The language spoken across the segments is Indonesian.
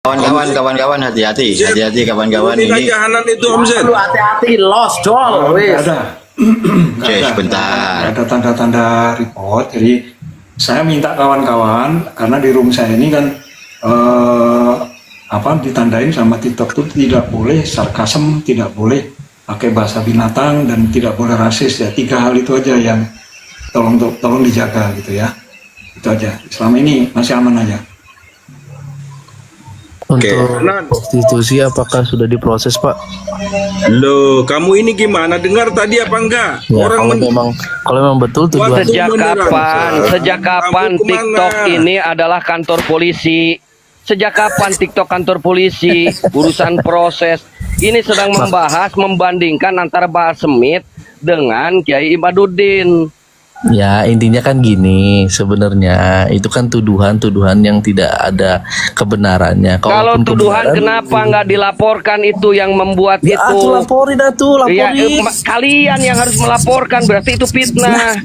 Kawan-kawan, hati-hati kawan-kawan Ini ini. jahanan itu Omset. Lu hati-hati lost dol. Nggak ada. Nggak ada. Sebentar. Nggak ada tanda-tanda report. Jadi saya minta kawan-kawan karena di room saya ini kan ditandain sama TikTok itu tidak boleh sarkasem, tidak boleh pakai bahasa binatang dan tidak boleh rasis ya. 3 hal itu aja yang tolong dijaga gitu ya. Itu aja. Selama ini masih aman aja. Untuk prostitusi apakah sudah diproses, Pak? Loh, kamu ini gimana? Dengar tadi apa enggak? Ya, kalau memang betul tujuan. Sejak kapan TikTok ini adalah kantor polisi? Sejak kapan TikTok kantor polisi? Urusan proses. Ini sedang membandingkan antara Bahar Smith dengan Kiai Imaduddin. Ya, intinya kan gini, sebenarnya itu kan tuduhan-tuduhan yang tidak ada kebenarannya. Kalau tuduhan kenapa nggak dilaporkan itu yang membuat ya, itu? Laporin. Ya, kalian yang harus melaporkan, berarti itu fitnah.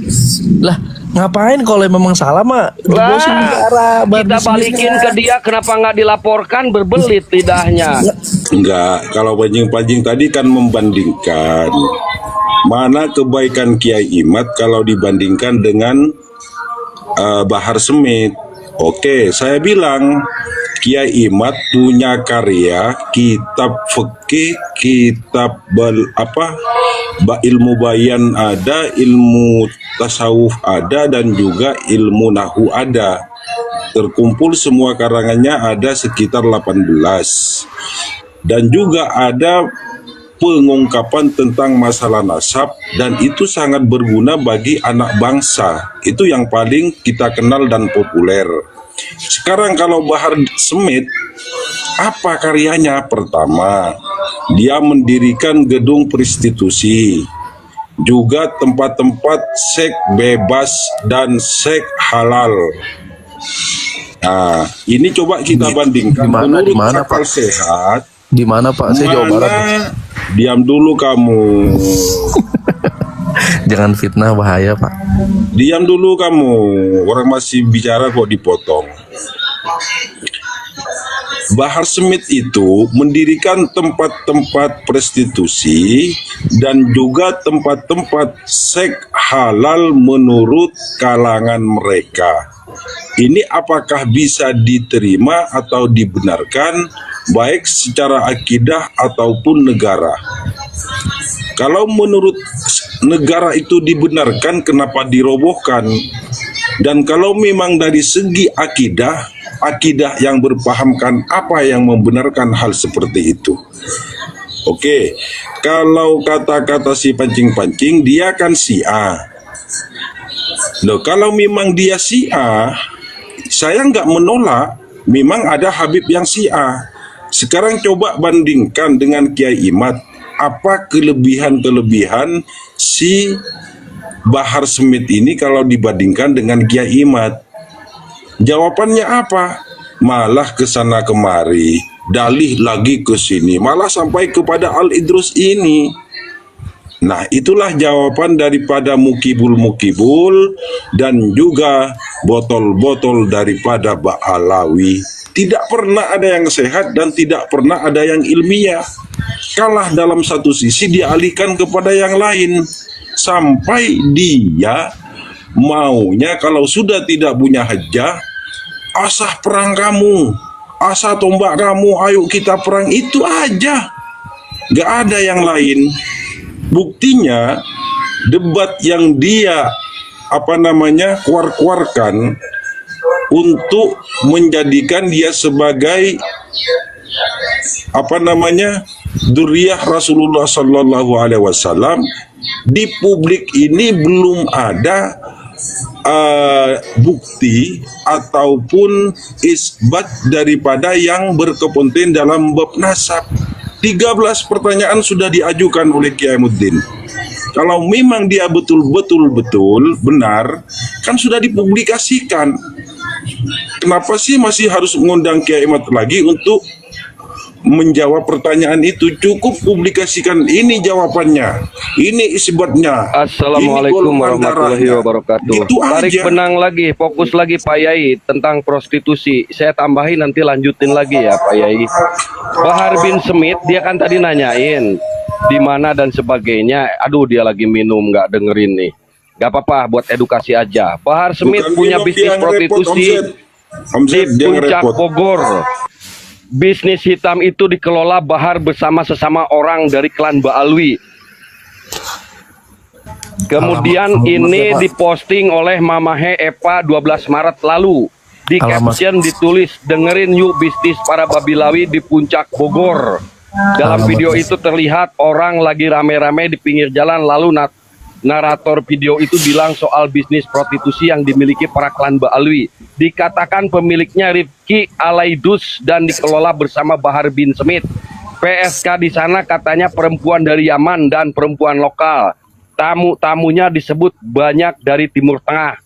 Lah, ngapain kalau memang salah mah? Kita balikin ke dia, kenapa nggak dilaporkan? Berbelit lidahnya. Enggak, kalau panjing-panjing tadi kan membandingkan mana kebaikan Kiai Imad kalau dibandingkan dengan Bahar Smith. Oke, saya bilang Kiai Imad punya karya kitab fikih, kitab ilmu bayan ada, ilmu tasawuf ada, dan juga ilmu nahu ada. Terkumpul semua karangannya ada sekitar 18. Dan juga ada pengungkapan tentang masalah nasab, dan itu sangat berguna bagi anak bangsa. Itu yang paling kita kenal dan populer. Sekarang kalau Bahar Smith, apa karyanya? Pertama, dia mendirikan gedung prostitusi, juga tempat-tempat seks bebas dan seks halal. Nah, ini coba kita bandingkan. Menurut akal sehat, di mana Pak? Saya Jawa Barat. Diam dulu kamu. Jangan fitnah, bahaya Pak. Diam dulu kamu. Orang masih bicara kok dipotong. Bahar Smith itu mendirikan tempat-tempat prostitusi dan juga tempat-tempat seks halal menurut kalangan mereka. Ini apakah bisa diterima atau dibenarkan baik secara akidah ataupun negara? Kalau menurut negara itu dibenarkan, kenapa dirobohkan? Dan kalau memang dari segi akidah yang berpahamkan apa yang membenarkan hal seperti itu? Oke, kalau kata-kata si pancing-pancing, dia kan Syiah. Loh, kalau memang dia Syiah, saya nggak menolak, memang ada Habib yang Syiah. Sekarang coba bandingkan dengan Kiai Imad, apa kelebihan-kelebihan si Bahar Smith ini kalau dibandingkan dengan Kiai Imad? Jawabannya apa? Malah kesana kemari, dalih lagi ke sini, malah sampai kepada Al-Idrus ini. Nah, itulah jawaban daripada mukibul dan juga botol-botol daripada Ba'alawi. Tidak pernah ada yang sehat dan tidak pernah ada yang ilmiah. Kalah dalam satu sisi, dialihkan kepada yang lain. Sampai dia maunya kalau sudah tidak punya hajah, asah perang kamu, asah tombak kamu, ayo kita perang, itu aja. Gak ada yang lain. Buktinya debat yang dia keluarkan untuk menjadikan dia sebagai dzurriyyah Rasulullah Sallallahu Alaihi Wasallam, di publik ini belum ada bukti ataupun isbat daripada yang berkepentingan dalam bab nasab. 13 pertanyaan sudah diajukan oleh Kiai Muddin. Kalau memang dia betul benar, kan sudah dipublikasikan. Kenapa sih masih harus mengundang Kiai Imad lagi untuk menjawab pertanyaan itu, cukup publikasikan ini jawabannya, ini isbatnya, Assalamualaikum ini golongan warahmatullahi darahnya. wabarakatuh. Gitu Tarik aja. benang lagi, fokus lagi Pak Yai tentang prostitusi. Saya tambahin nanti lanjutin lagi ya Pak Yai. Bahar bin Smith dia kan tadi nanyain di mana dan sebagainya. Aduh dia lagi minum nggak dengerin nih. Gak apa-apa buat edukasi aja. Bahar Smith Bukan punya minum, bisnis dia yang repot, prostitusi Omzet, di dia yang Puncak repot. Bogor. Bisnis hitam itu dikelola Bahar bersama sesama orang dari klan Baalwi. Kemudian ini diposting oleh Mamahe Eva 12 Maret lalu. Di caption ditulis, dengerin yuk bisnis para Babilawi di Puncak Bogor. Dalam video itu terlihat orang lagi rame-rame di pinggir jalan, lalu narator video itu bilang soal bisnis prostitusi yang dimiliki para klan Baalwi. Dikatakan pemiliknya Rifki Alaidus dan dikelola bersama Bahar bin Smith. PSK di sana katanya perempuan dari Yaman dan perempuan lokal. Tamu-tamunya disebut banyak dari Timur Tengah.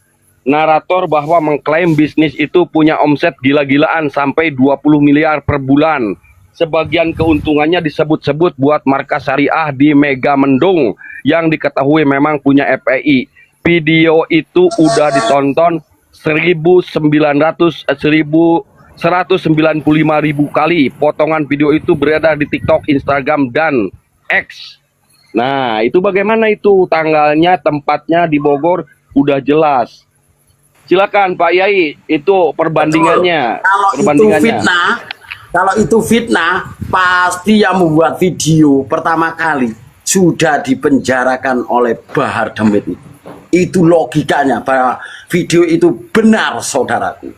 Narator bahwa mengklaim bisnis itu punya omset gila-gilaan sampai 20 miliar per bulan. Sebagian keuntungannya disebut-sebut buat markas syariah di Mega Mendung yang diketahui memang punya FPI. Video itu udah ditonton 195.000 kali. Potongan video itu beredar di TikTok, Instagram, dan X. Nah, itu bagaimana itu? Tanggalnya, tempatnya di Bogor udah jelas. Silakan Pak Yai, itu perbandingannya. Kalau itu fitnah, pasti yang membuat video pertama kali sudah dipenjarakan oleh Bahar Demit itu. Itu logikanya bahwa video itu benar, saudaraku.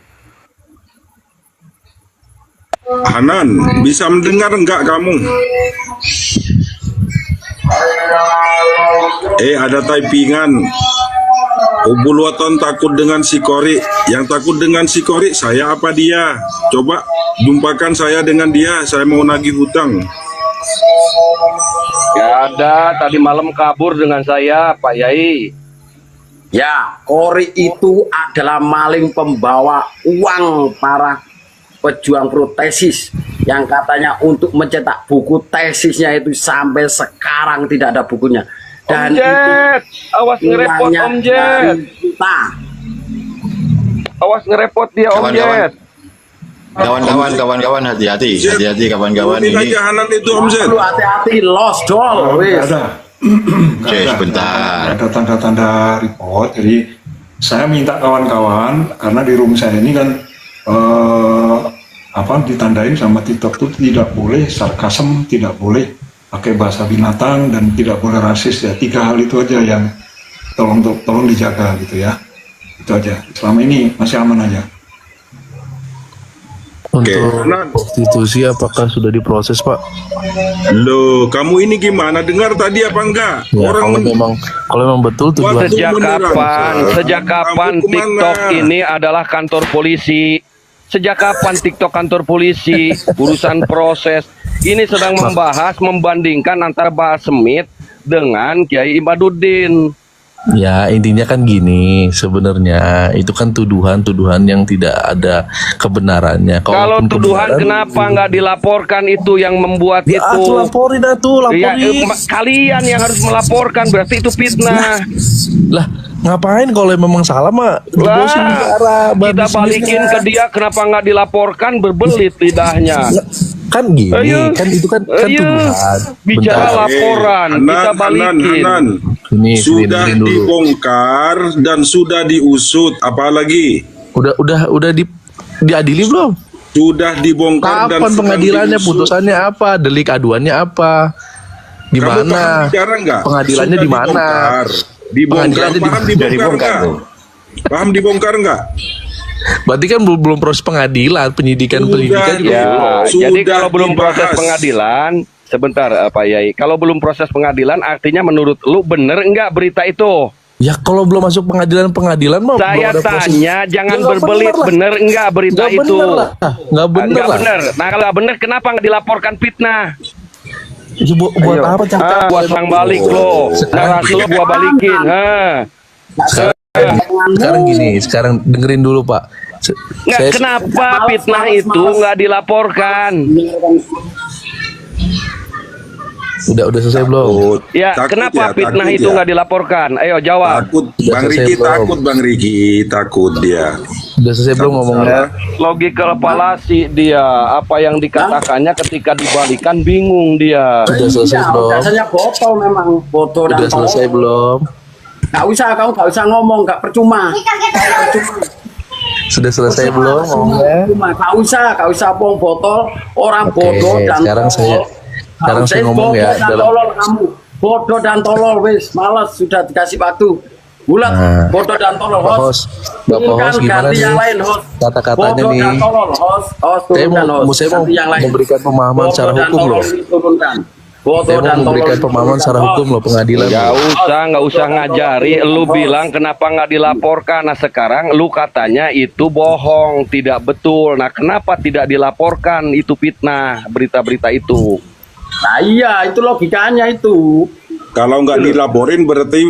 Hanan, bisa mendengar enggak kamu? Ada typingan. Ubulwaton takut dengan si Kori. Yang takut dengan si Kori, saya apa dia? Coba jumpakan saya dengan dia. Saya mau nagih hutang. Gak ada, tadi malam kabur dengan saya Pak Yai. Ya, Kori itu adalah maling pembawa uang para pejuang protesis yang katanya untuk mencetak buku tesisnya itu sampai sekarang tidak ada bukunya. Dan Om Jet, awas ngerepot uangnya Om Jet. dari kita. Awas ngerepot dia Om Kawan-kawan. Jet. Kawan-kawan, hati-hati, hati-hati kawan-kawan Turunin ini. aja Hanan itu, Omzet. Lu hati-hati, lost doll. Nggak wis. ada. Oke, sebentar. Nggak ada tanda-tanda report. Jadi saya minta kawan-kawan karena di room saya ini kan ditandain sama TikTok itu tidak boleh sarkasem, tidak boleh pakai bahasa binatang dan tidak boleh rasis ya. 3 hal itu aja yang tolong dijaga gitu ya. Itu aja. Selama ini masih aman aja. Oke, Untuk Hanan. prostitusi apakah sudah diproses Pak? Loh, kamu ini gimana? Dengar tadi apa enggak? Ya, Orang kalau memang betul tujuan Waktu- Sejak kapan Kamu kemana? TikTok ini adalah kantor polisi? Sejak kapan TikTok kantor polisi? Urusan proses. Ini sedang membahas, membandingkan antara Bahar Smith dengan Kiai Imaduddin. ya intinya kan gini, sebenarnya itu kan tuduhan-tuduhan yang tidak ada kebenarannya. Kalau Kalaupun tuduhan kebenaran, kenapa nggak dilaporkan itu yang membuat ya itu? laporin Ya, laporin. kalian yang harus melaporkan, berarti itu fitnah. Lah, ngapain kalau memang salah mah dibosin negara, Kita balikin ke dia, kenapa nggak dilaporkan? Berbelit lidahnya. Kan gini, Ayo. kan itu kan Ayo. tuduhan. Bicara Bentar. laporan, kita balikin. Hanan. Ini Sudah dengerin dulu. dibongkar dan sudah diusut. Apalagi Udah diadili belum? sudah dibongkar dan Kapan sedang pengadilannya, diusut. putusannya apa, delik aduannya apa? Di Kamu paham mana? bicara nggak? Pengadilannya Sudah di mana? dibongkar. Dibongkar. Pengadilannya Paham Sudah dibongkar dibongkar nggak? tuh. Paham dibongkar nggak? Berarti kan belum proses pengadilan, penyidikan Sudah, juga Ya, Sudah jadi kalau belum proses dibahas. pengadilan, sebentar Pak Yai. Kalau belum proses pengadilan, artinya menurut lu bener enggak berita itu? Ya kalau belum masuk pengadilan mah Saya belum ada proses. tanya, jangan Ya, nggak berbelit, bener lah. bener enggak berita Nggak itu? bener lah. Nggak bener Nggak lah. bener. Nah kalau nggak bener, kenapa nggak dilaporkan fitnah? Ya, buat apa cak-cak? Buat sang balik lo, narasi lo gua balikin. Sekarang gini, sekarang dengerin dulu Pak. Nggak, Saya kenapa Males, fitnah males, itu males. nggak dilaporkan? udah selesai belum? Takut. Ya, Takut kenapa ya, fitnah takut itu ya. nggak dilaporkan? Ayo jawab. Takut Udah Bang selesai Riki, belum? takut Bang Riki, takut dia. Udah selesai belum ngomongnya? Logika palasi dia, apa yang dikatakannya ketika dibalikan bingung dia. Udah selesai Iya, belum? dasarnya botol memang, bodoh dan Udah selesai tolol. belum? Gak usah, kamu gak usah ngomong, gak percuma. Sudah selesai belum ngomongnya? Percuma, gak usah bong botol, orang Oke, bodoh dan sekarang tolol. sekarang saya ngomong ya bodoh dan dalam tolol kamu, bodoh dan tolol, wis, males sudah dikasih waktu. Bulat, Nah, bodoh dan tolol, Bapak host. Bapak Turunkan, host gimana ganti nih yang lain, host. kata-katanya Bodoh nih? dan tolol, host, Saya turunkan, host. saya mau Ganti yang lain. memberikan pemahaman Bodoh secara dan hukum tolol loh. diturunkan. Bodoh Saya mau dan memberikan tolol pemahaman diturunkan, secara hukum host. loh pengadilan. Nggak usah ngajari. Lu bilang kenapa nggak dilaporkan? Nah sekarang lu katanya itu bohong, tidak betul. Nah kenapa tidak dilaporkan? Itu fitnah, berita-berita itu. Nah iya, itu logikanya itu. Kalau nggak dilaporin berarti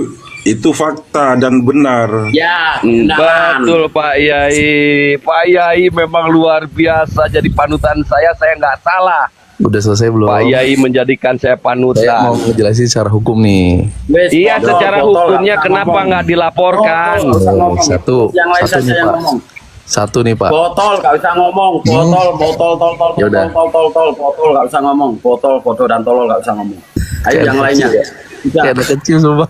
itu fakta dan benar. Ya, benar. Betul Pak Yai. Pak Yai memang luar biasa jadi panutan saya nggak salah. Udah selesai belum? Pak Yai menjadikan saya Saya mau panutan. ngejelasin secara hukum nih. Wes, Iya botol, secara botol, hukumnya nggak kenapa ngomong. nggak dilaporkan? Botol, nggak usah ngomong. Satu Yang lain satu saja nih yang Pak. ngomong. Satu nih Pak. Botol, gak usah ngomong. Botol, botol, tol, Yaudah. botol, gak usah ngomong. Botol, bodoh dan tolol gak usah ngomong. Ayo Kayak yang anak lainnya. kecil ya. Udah. Kayak anak kecil sumpah.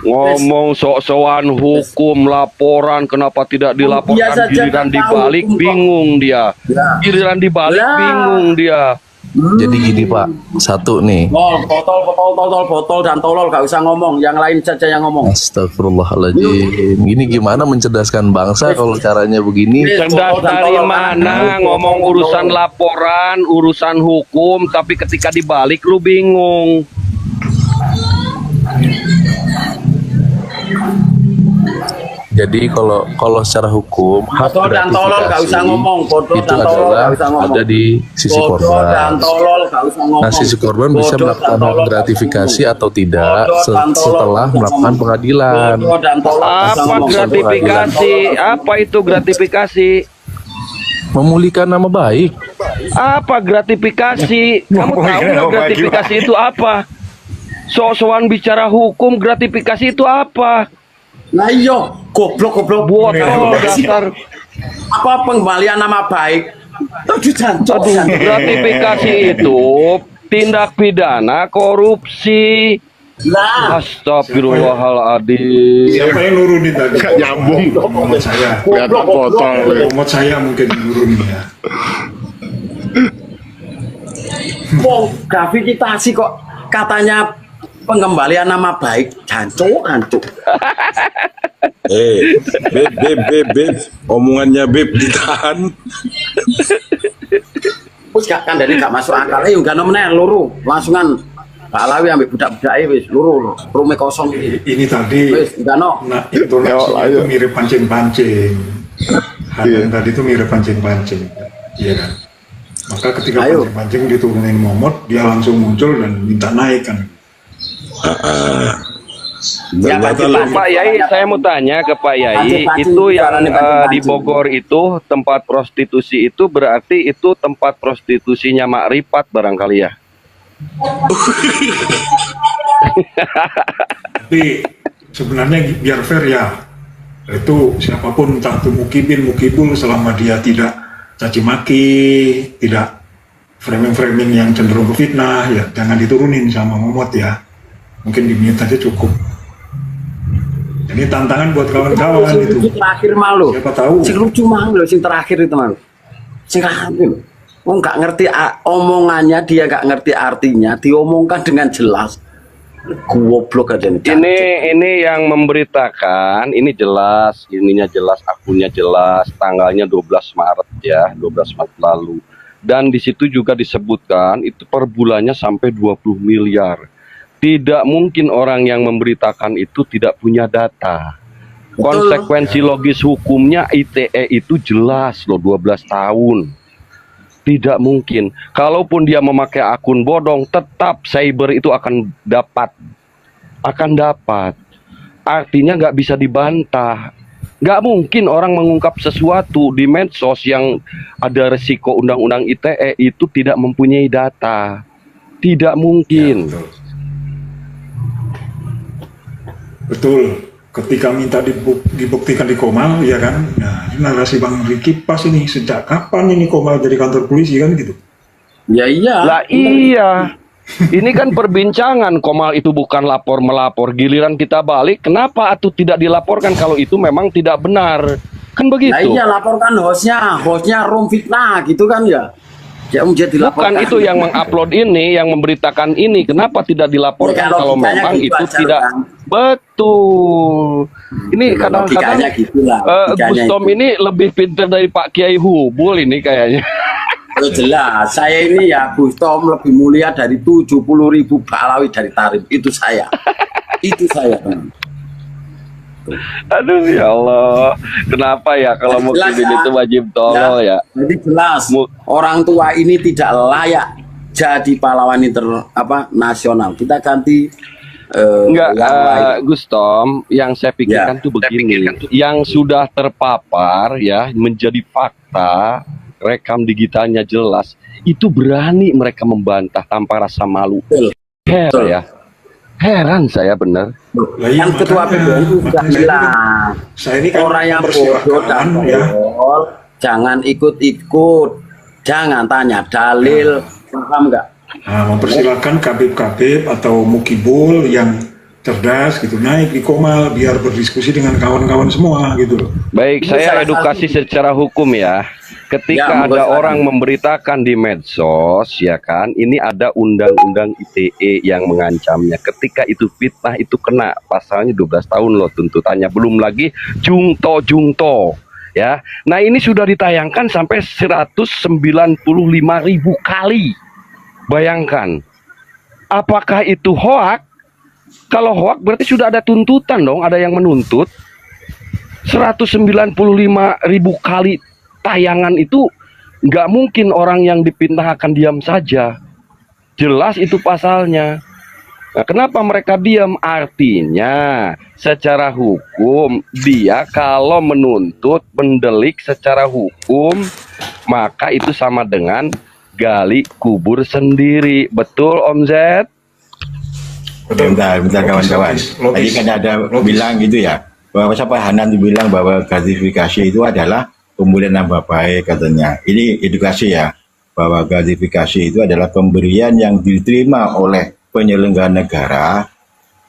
Ngomong sok-sokan hukum laporan kenapa tidak Dia dilaporkan, saja giliran nggak tahu dibalik hukum kok. bingung dia. Ya. Giliran dibalik Lah. bingung dia. Jadi gini Pak, satu nih. Botol, dan tolol gak usah ngomong. Yang lain saja yang ngomong. Astagfirullahaladzim. Ini gimana mencerdaskan bangsa kalau caranya begini? Cerdas Botol dan dari tolol, mana kan? ngomong urusan laporan, urusan hukum, tapi ketika dibalik lu bingung. Jadi kalau secara hukum hak Bodoh dan tolol gak usah ngomong. Bodoh itu dan tolol adalah gak usah ngomong. ada di sisi Bodoh dan korban. tolol gak usah ngomong. Nah, sisi korban bisa Bodoh dan melakukan tolol gak usah gratifikasi ngomong. atau tidak Bodoh dan tolol setelah gak usah melakukan ngomong. pengadilan. Bodoh dan tolol gak usah Apa ngomong. gratifikasi? Apa itu gratifikasi? Memulihkan nama baik. Apa gratifikasi? Kamu tahu nggak gratifikasi itu apa? Sok-sokan bicara hukum, gratifikasi itu apa? Nah iya, goblok. Botol dasar. Apa pengembalian nama baik? Aduh, jancok. Aduh, gratifikasi itu tindak pidana korupsi. Lah, Astagfirullahaladzim. Siapa yang nurunin tadi? Gak nyambung. Muhammad saya. Kelihatan botol. Muhammad saya mungkin nurunin ya. wong gratifikasi kok katanya pengembalian nama baik. Jancok. Beb, omongannya Beb ditahan. Wis gak kandhane gak masuk akal. Yo gak meneh loro. Langsungan Pak Alawi ambek budak-budake wis loro. Rume kosong iki. Ini tadi Wis gano. nah, intonasi itu mirip pancing-pancing. Yang tadi itu mirip pancing-pancing. Iya kan? Maka ketika Ayo. pancing-pancing diturunin momot, dia langsung muncul dan minta naik kan. Ya, Ternyata pancing-pancing. Pak Yai, saya mau tanya ke Pak Yai, Pancing-pancing, itu yang bicaranya pancing-pancing. di Bogor itu tempat prostitusi itu berarti itu tempat prostitusinya Mak Ripat barangkali ya? Tapi sebenarnya biar fair ya, itu siapapun entah itu mukibul selama dia tidak caci maki, tidak framing-framing yang cenderung ke fitnah, ya jangan diturunin sama momot ya. Mungkin di mute aja cukup. Ini tantangan buat kawan-kawan Sing itu. lucu terakhir malu. Siapa tahu. Sing lucu malu sing terakhir itu malu. Sing terakhir. Wong gak ngerti omongannya, dia gak ngerti artinya, diomongkan dengan jelas. Goblok aja nih. Ini yang memberitakan, ini jelas, ininya jelas, akunnya jelas, tanggalnya 12 Maret ya, 12 Maret lalu. Dan di situ juga disebutkan itu per bulannya sampai 20 miliar. Tidak mungkin orang yang memberitakan itu tidak punya data. Betul. Konsekuensi logis hukumnya ITE itu jelas loh, 12 tahun. Tidak mungkin. Kalaupun dia memakai akun bodong, tetap cyber itu akan dapat. Artinya nggak bisa dibantah. Nggak mungkin orang mengungkap sesuatu di medsos yang ada resiko undang-undang ITE itu tidak mempunyai data. Tidak mungkin. Betul. Ketika minta dibuktikan di Komal, ya kan? Nah, ini narasi Bang Riki pas ini. Sejak kapan ini Komal jadi kantor polisi kan gitu? Ya iya. Lah iya. Ini kan perbincangan, Komal itu bukan lapor melapor. Giliran kita balik, kenapa itu tidak dilaporkan kalau itu memang tidak benar? Kan Nah begitu. iya, laporkan hostnya room fitnah gitu kan ya. Ya jadi Bukan itu yang mengupload ini, yang memberitakan ini. Kenapa tidak dilaporkan Ya, kalau logikanya memang gitu itu aja, tidak kan. betul? Ini kadang-kadang Logikanya gitulah, logikanya Gustom itu. ini lebih pintar dari Pak Kiai Hubul ini kayaknya. Oh, jelas, saya ini ya Gus Tom lebih mulia dari 70.000 Balawi dari Tarim. Itu saya. Itu saya. Aduh ya Allah, kenapa ya kalau Jelas, Mukidin ya. itu wajib tolol ya? Jadi jelas orang tua ini tidak layak jadi pahlawan nasional. Kita ganti Enggak, yang lain. Gustom, yang saya pikirkan Ya. tuh begini, yang sudah terpapar ya menjadi fakta, rekam digitalnya jelas, itu berani mereka membantah tanpa rasa malu. Betul. Heran Betul. ya, heran saya bener. Lah iya, Kan ketua makanya. PBNU sudah Makanya bilang, saya ini kan orang yang bodoh dan mempersilahkan, ya. tolol jangan ikut-ikut, jangan tanya dalil, paham nggak? Nah, mempersilahkan Kabib-Kabib atau Mukibul yang cerdas gitu naik di Komal biar berdiskusi dengan kawan-kawan semua gitu loh. Baik, Ini saya salah edukasi satu. secara hukum ya. Ketika Ya, monggo, ada silakan. orang memberitakan di medsos, ya kan, ini ada undang-undang ITE yang mengancamnya. Ketika itu fitnah, itu kena pasalnya 12 tahun loh tuntutannya. Belum lagi jungto, ya. Nah ini sudah ditayangkan sampai 195.000 kali. Bayangkan, apakah itu hoak? Kalau hoak berarti sudah ada tuntutan dong, ada yang menuntut. 195.000 kali tayangan itu nggak mungkin orang yang dipitnah akan diam saja. Jelas itu pasalnya. Nah, kenapa mereka diam? Artinya secara hukum dia kalau menuntut mendelik secara hukum maka itu sama dengan gali kubur sendiri. Betul Om Z? Bentar kawan-kawan. Tadi kan ada bilang gitu ya, bahwa siapa Hanan bilang bahwa gratifikasi itu adalah pemulihan nama baik katanya. Ini edukasi ya, bahwa gratifikasi itu adalah pemberian yang diterima oleh penyelenggara negara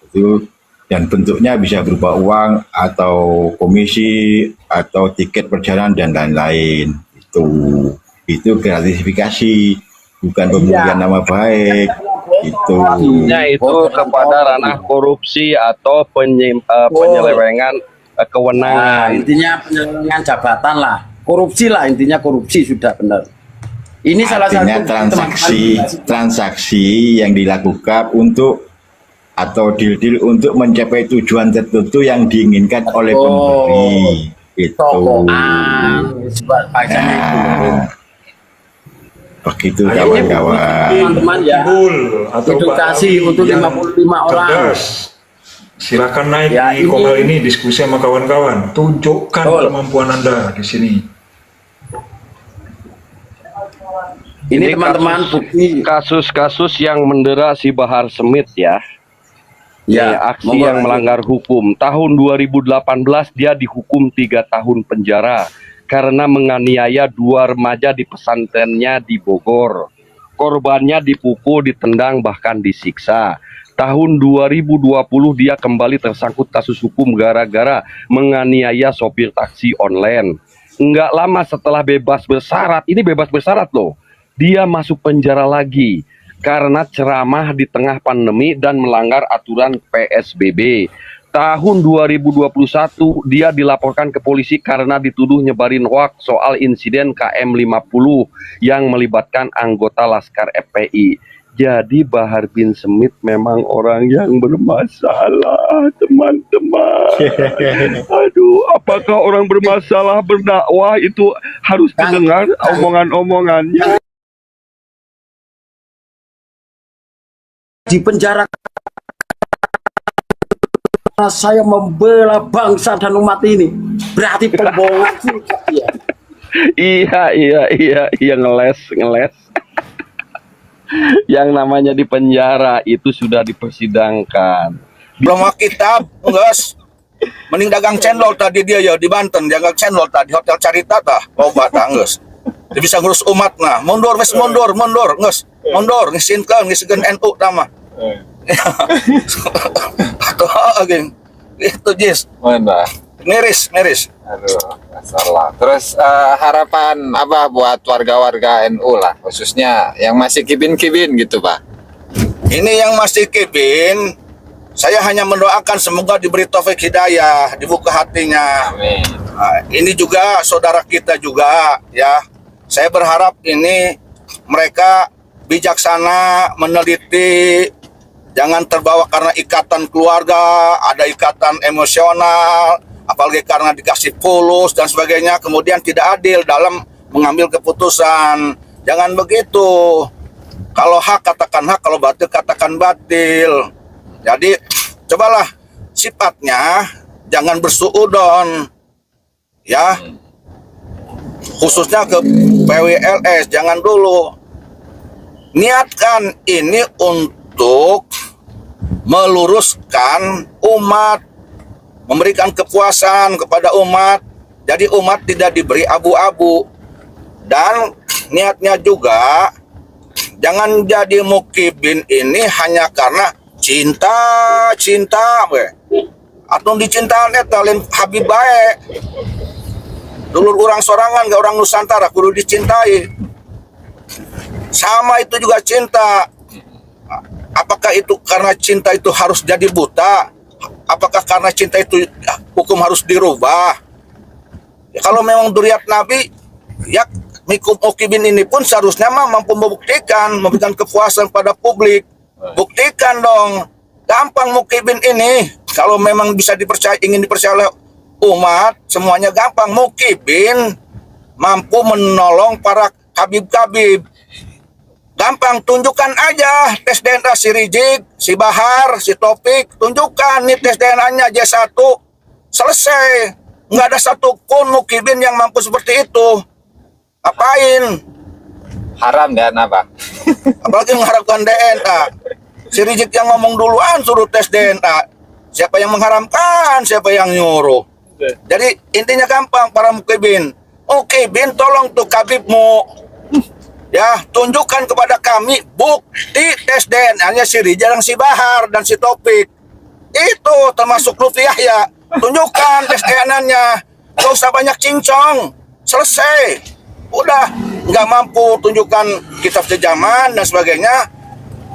itu dan bentuknya bisa berupa uang atau komisi atau tiket perjalanan dan lain-lain. Itu gratifikasi, bukan pemulihan nama baik. Itu Itu kepada ranah korupsi atau penyelewengan Nah, kewenangan. intinya penyelewengan jabatan lah, korupsi lah, intinya korupsi sudah benar. Ini salah artinya satu transaksi yang dilakukan untuk atau deal-deal untuk mencapai tujuan tertentu yang diinginkan oleh pemberi. Itu. tokoan, bacanya itu. Nah, begitu Ini kawan-kawan. teman-teman ya, Mukibul atau edukasi Balawi untuk yang 55 orang. cerdas. Silakan naik Ya, di ini- Komal ini diskusi sama kawan-kawan. Tunjukkan Betul. kemampuan Anda di sini. Ini teman-teman bukti. Kasus-kasus yang mendera si Bahar Smith ya. Ya, Aksi monggo yang lanjut. melanggar hukum. Tahun 2018 dia dihukum 3 tahun penjara karena menganiaya 2 remaja di pesantrennya di Bogor. Korbannya dipukul, ditendang, bahkan disiksa. Tahun 2020 dia kembali tersangkut kasus hukum gara-gara menganiaya sopir taksi online. Enggak lama setelah bebas bersyarat, ini bebas bersyarat loh, dia masuk penjara lagi karena ceramah di tengah pandemi dan melanggar aturan PSBB. Tahun 2021 dia dilaporkan ke polisi karena dituduh nyebarin hoaks soal insiden KM50 yang melibatkan anggota Laskar FPI. Jadi Bahar bin Smith memang orang yang bermasalah, teman-teman. Aduh, apakah orang bermasalah berdakwah itu harus mendengar omongan-omongannya? Di penjara saya membela bangsa dan umat ini. Berarti pembohongan juga ya. Iya, ngeles. Yang namanya di penjara itu sudah dipersidangkan. Belum mau kitab, enggak. Mending dagang cendol tadi dia ya di Banten, dagang cendol tadi Hotel Carita tah, loba tah geus. Dia bisa ngurus umat nah. Mundur, geus. Mundur ngisinkeun ngisikeun NU tah mah. Atuh geng. Itu Jis. Mana? Miris. Aduh, masalah. Terus harapan Abah buat warga-warga NU lah, khususnya yang masih kibin-kibin gitu, Pak. Ini yang masih kibin, saya hanya mendoakan semoga diberi taufik hidayah, dibuka hatinya. Amin. Nah, ini juga saudara kita juga ya. Saya berharap ini mereka bijaksana, meneliti, jangan terbawa karena ikatan keluarga, ada ikatan emosional, apalagi karena dikasih fulus dan sebagainya, kemudian tidak adil dalam mengambil keputusan. Jangan begitu. Kalau hak katakan hak, kalau batil katakan batil. Jadi cobalah sifatnya jangan bersuudon ya, khususnya ke PWLS jangan dulu. Niatkan ini untuk meluruskan umat, memberikan kepuasan kepada umat, jadi umat tidak diberi abu-abu. Dan niatnya juga jangan jadi mukibin ini hanya karena cinta we. Atau dicintaan eta lain Habib bae. Dulur orang sorangan gak orang Nusantara kudu dicintai. Sama itu juga cinta. Apakah itu karena cinta itu harus jadi buta? Apakah karena cinta itu hukum harus dirubah? Ya, kalau memang duriat Nabi, ya mukibin ini pun seharusnya mampu memberikan kepuasan pada publik. Buktikan dong, gampang mukibin ini. Kalau memang bisa dipercaya, ingin dipercaya oleh umat, semuanya gampang. Mukibin mampu menolong para kabib-kabib. Gampang, tunjukkan aja tes DNA si Rizik, si Bahar, si Topik, tunjukkan nih tes DNA-nya J1. Selesai. Nggak ada satupun mukibin yang mampu seperti itu. Apain? Haram dan apa? Apalagi mengharapkan DNA. Si Rizik yang ngomong duluan suruh tes DNA. Siapa yang mengharamkan, siapa yang nyuruh. Jadi intinya gampang para mukibin. Mukibin tolong tuh kabibmu. Ya, tunjukkan kepada kami bukti tes DNA-nya si Rizik dan si Bahar dan si Topik. Itu termasuk Lutfi Yahya. Tunjukkan tes DNA-nya. Gak usah banyak cincong. Selesai. Udah nggak mampu tunjukkan kitab sejaman dan sebagainya,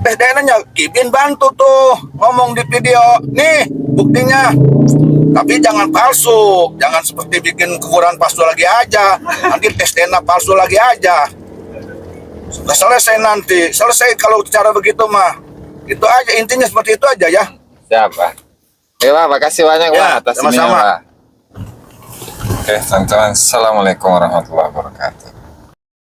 tes DNA-nya Kibin bantu tuh ngomong di video nih buktinya, tapi jangan palsu, jangan seperti bikin kekurangan palsu lagi aja, nanti tes DNA palsu lagi aja. Sudah selesai nanti, selesai kalau cara begitu mah, itu aja intinya, seperti itu aja ya. Siapa? Oke Pak, makasih banyak Pak Ya, atas sama-sama. ininya, Pak. Oke, teman-teman, assalamualaikum warahmatullahi wabarakatuh.